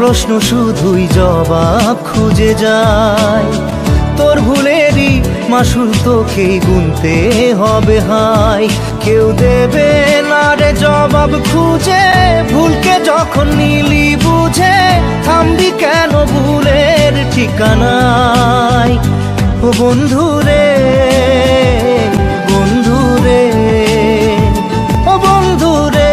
প্রশ্ন শুধুই জবাব খুঁজে যায়। তোর ভুলেরই মাসুল তোকেই গুনতে হবে হায়। কেউ দেবে না রে জবাব খুঁজে, ভুলকে যখন নিলি বুঝে থামবি কেন ভুলের ঠিকানায়। ও বন্ধু রে, বন্ধু রে, ও বন্ধু রে।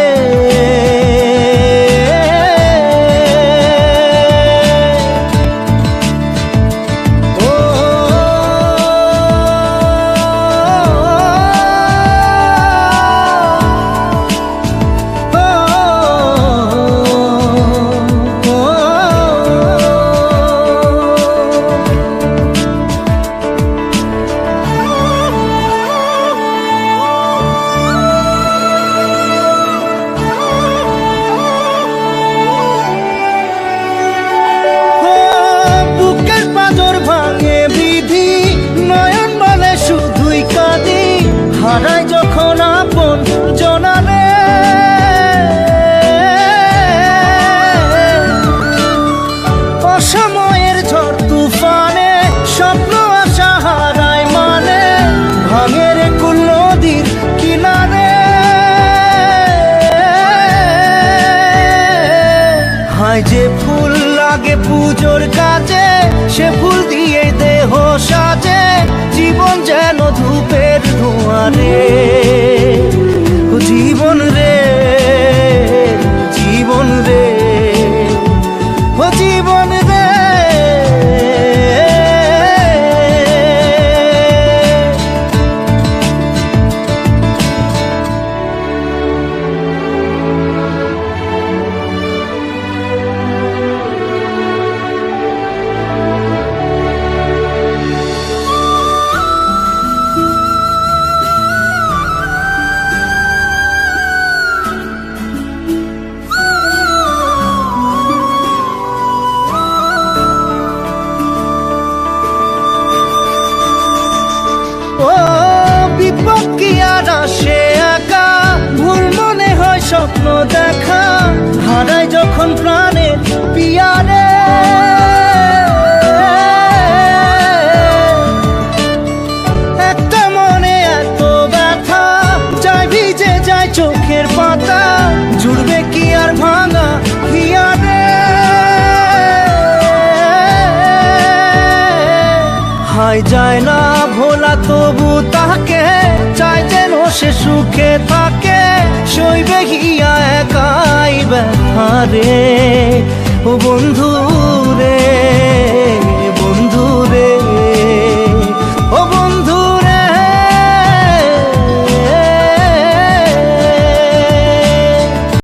হারাই যখন আপন জনারে, অসময়ের ঝড় তুফানে স্বপ্ন আশা হারায় মানে, ভাঙের কুল নদীর কিনারে। হায় যে ফুল লাগে পুজোর কাজে, সে ফুল দিয়ে দেহ সাজে, জীবন যেন ধূপের ধোঁয়ারে। ও জীবন রে, জীবন রে, ও জীবন রে। ও বিপদ কি আর আসে একা, ভুল মনে হয় স্বপ্ন দেখা, হারাই যখন প্রাণের পিয়ারে। একটা মনে এত ব্যথা, যায় ভিজে যায় চোখের পাতা, জুড়বে কি আর ভাঙা হিয়ারে। হায় যায় না ভোলা তবু তাকে, চাই যেন সে সুখে থাকে, সইবে গিয়া একাই ব্যথা রে। ও বন্ধু